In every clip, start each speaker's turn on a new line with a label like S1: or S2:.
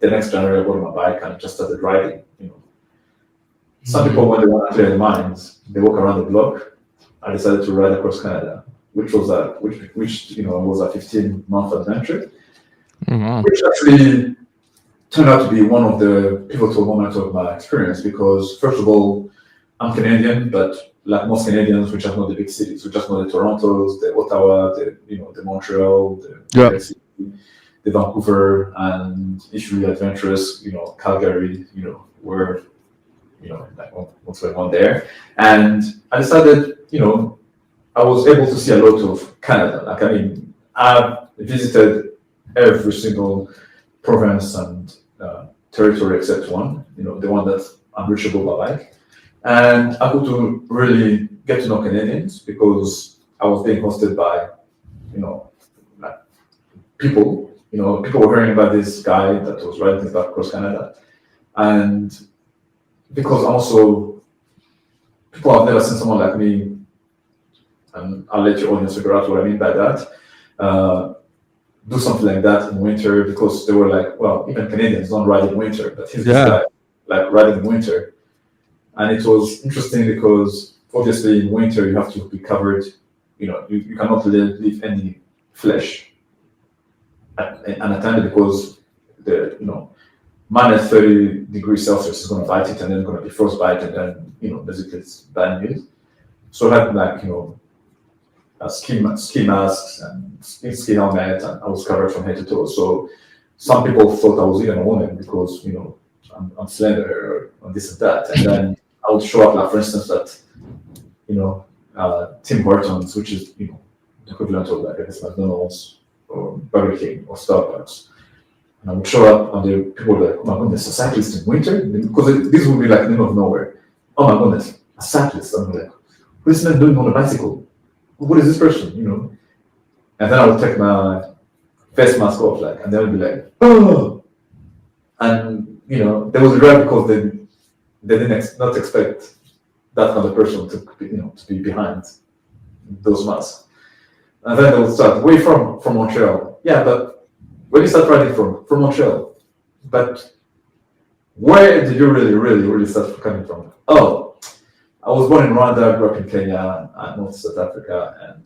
S1: the next January I bought my bike and just started riding. Some people, when they want to clear their minds, they walk around the block. I decided to ride across Canada, which was a 15-month adventure, which actually turned out to be one of the pivotal moments of my experience, because first of all, I'm Canadian, but like most Canadians, we just know the big cities. We just know the Torontos, the Ottawa, the Montreal, the Quebec City, the Vancouver, and if you're really adventurous, Calgary, where like what's going on there. And I decided, I was able to see a lot of Canada. Like, I visited every single province and territory except one, the one that's unreachable by bike. And I got to really get to know Canadians because I was being hosted by, like people. People were hearing about this guy that was riding his bike across Canada. And because also people have never seen someone like me, and I'll let your audience figure out what I mean by that, do something like that in winter, because they were like, well, even Canadians don't ride in winter, but he's this guy like riding in winter. And it was interesting because obviously in winter you have to be covered, you cannot leave any flesh unattended, because the minus 30 degrees Celsius is going to bite it, and then going to be frostbite, and then basically it's bad news. So I had like ski masks and ski helmet, and I was covered from head to toe. So some people thought I was even a woman because I'm slender or this and that. And then I would show up, like for instance, at Tim Hortons, which is the equivalent of like McDonald's or Burger King or Starbucks. And I would show up, and the people were like, "Oh my goodness, a cyclist in winter?" Because this would be like in the middle of nowhere. Oh my goodness, a cyclist! I'm like, what is this man doing on a bicycle? What is this person? And then I would take my face mask off, and they would be like, "Oh!" And they was red because they didn't not expect that kind of person to be behind those masks. And then they would start, "Where you from Montreal?" "Yeah, but where did you start riding from?" "From Montreal." "But where did you really start coming from?" "Oh, I was born in Rwanda, grew up in Kenya, I moved to South Africa, and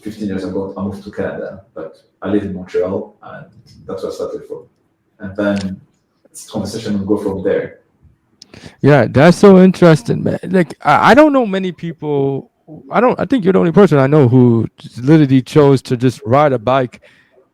S1: 15 years ago I moved to Canada, but I live in Montreal, and that's where I started from." And then this conversation will go from there.
S2: Yeah, that's so interesting, man. Like, I don't know many people. I think you're the only person I know who just literally chose to just ride a bike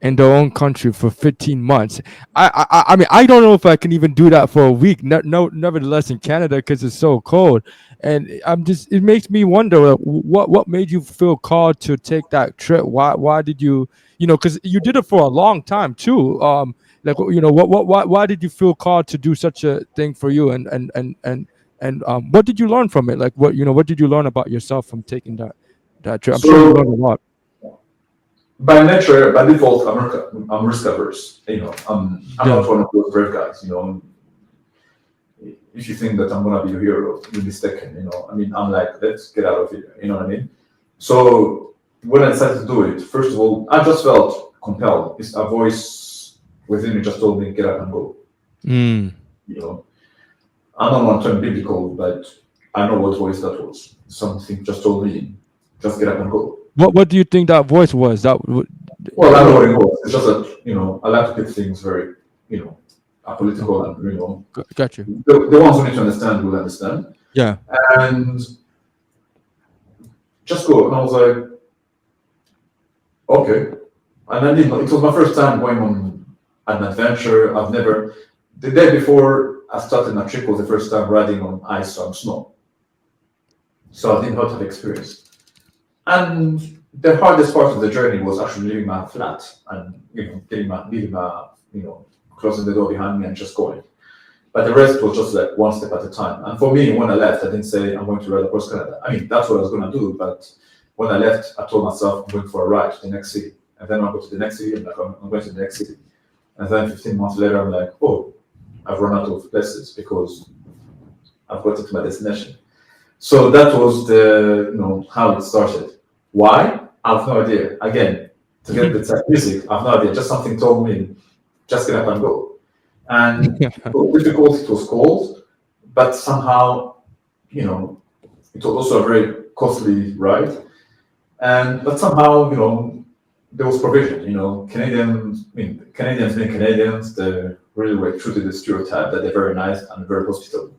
S2: in their own country for 15 months. I mean, I don't know if I can even do that for a week. Nevertheless, in Canada, because it's so cold, and it makes me wonder what made you feel called to take that trip. Why did you, because you did it for a long time too. Like, why did you feel called to do such a thing for you, and what did you learn from it? Like, what did you learn about yourself from taking that trip? I'm sure you learned a
S1: So
S2: lot.
S1: by nature, by default, I'm risk averse. I'm
S2: Yeah.
S1: not one of those brave guys. If you think that I'm gonna be your hero, you're mistaken. I'm like, let's get out of here. You know what I mean? So when I decided to do it, first of all, I just felt compelled. It's a voice within me just told me, get up and go.
S2: Mm.
S1: I don't want to turn biblical, but I know what voice that was. Something just told me, just get up and go.
S2: What do you think that voice was?
S1: Well, I know what it was. It's just that, I like to keep things very, apolitical, and,
S2: Got you.
S1: the ones who need to understand will understand.
S2: Yeah.
S1: And just go. And I was like, okay. And I didn't know. It was my first time going on an adventure. The day before I started my trip was the first time riding on ice or on snow. So I didn't have a lot of experience. And the hardest part of the journey was actually leaving my flat and closing the door behind me and just going. But the rest was just like one step at a time. And for me, when I left, I didn't say I'm going to ride across Canada. That's what I was going to do. But when I left, I told myself I'm going for a ride to the next city. And then I'll go to the next city, and I'm going to the next city. And then 15 months later, I'm like, oh, I've run out of places because I've got to my destination. So that was how it started. Why? I have no idea. Again, to get the music, I have no idea. Just something told me, just get up and go. And it was difficult, it was cold, but somehow, you know, it was also a very costly ride. But somehow, you know, there was provision. You know, Canadians being Canadians, they really were true to the stereotype that they're very nice and very hospitable.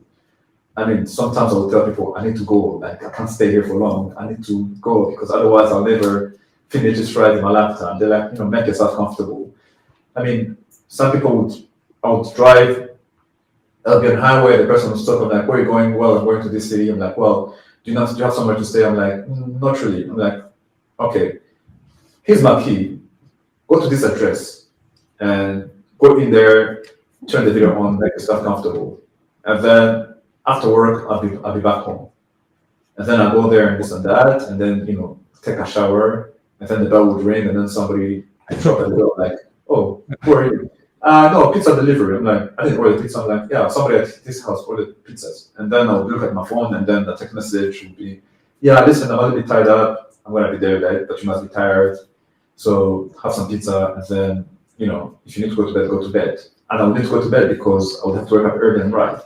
S1: I mean, sometimes I would tell people, I need to go. Like, I can't stay here for long. I need to go because otherwise I'll never finish this ride in my lifetime. They're like, you know, make yourself comfortable. I mean, some people I would drive. I'll be on the highway. The person will stop. I'm like, where are you going? Well, I'm going to this city. I'm like, well, do you have somewhere to stay? I'm like, not really. I'm like, okay, here's my key. Go to this address and go in there, turn the video on, make yourself comfortable. And then after work, I'll be back home. And then I'll go there and this and that, and then, you know, take a shower, and then the bell would ring, and then somebody drop at the door, like, oh, who are you? No, pizza delivery. I'm like, I didn't order pizza. I'm like, yeah, somebody at this house ordered pizzas. And then I'll look at my phone, and then the text message would be, yeah, listen, I'm a little bit tied up. I'm going to be there late, but you must be tired. So have some pizza, and then, you know, if you need to go to bed, go to bed. And I would need to go to bed because I would have to wake up early and ride.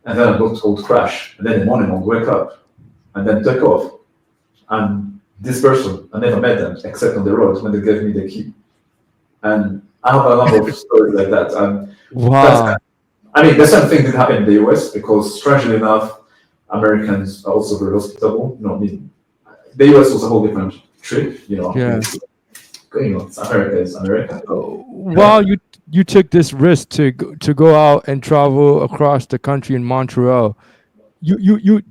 S1: And then I would crash. And then in the morning I would wake up and then take off. And this person, I never met them except on the road when they gave me the key. And I have a number of stories like that. And
S2: wow.
S1: I mean, the same thing did happen in the US because, strangely enough, Americans are also very hospitable. You know, I mean, the US was a whole different trip. You know,
S2: Yeah.
S1: You know, America is America.
S2: While you took this risk to go out and travel across the country in Montreal, you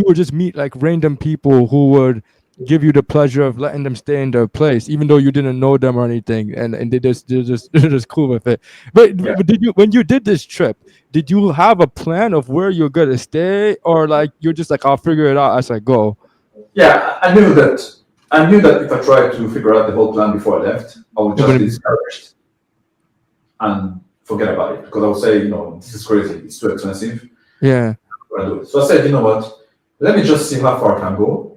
S2: would just meet like random people who would give you the pleasure of letting them stay in their place, even though you didn't know them or anything, and they're just cool with it. But did you, when you did this trip, did you have a plan of where you're gonna stay, or like you're just like, I'll figure it out as I go?
S1: Yeah, I knew that. I knew that if I tried to figure out the whole plan before I left, I would just be discouraged and forget about it because I would say, you know, this is crazy. It's too expensive.
S2: Yeah.
S1: So I said, you know what? Let me just see how far I can go.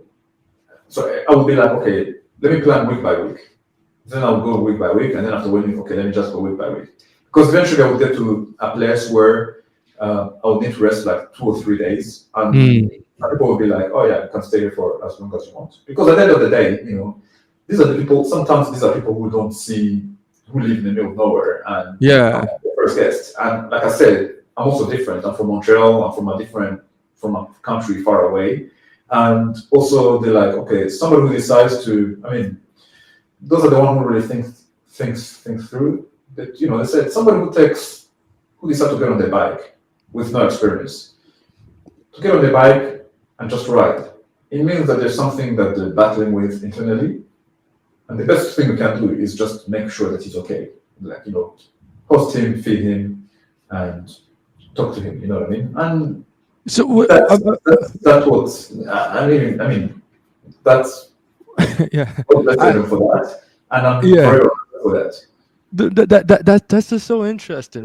S1: So I would be like, okay, let me plan week by week. Then I'll go week by week, and then after week, okay, let me just go week by week. Because eventually I would get to a place where I would need to rest like 2 or 3 days, and people will be like, oh yeah, you can stay here for as long as you want. Because at the end of the day, you know, these are the people, sometimes these are people who don't see, who live in the middle of nowhere, and the first guest. And like I said, I'm also different. I'm from Montreal, I'm from a country far away. And also they're like, okay, somebody who decides to, I mean, those are the one who really thinks through. That, you know, they said somebody who decides to get on their bike with no experience. To get on the bike and just ride. It means that there's something that they're battling with internally. And the best thing we can do is just make sure that he's okay. Like, you know, host him, feed him, and talk to him, you know what I mean? And
S2: so
S1: that's what I mean that's
S2: yeah.
S1: for that. And I'm forever for that.
S2: That's just so interesting.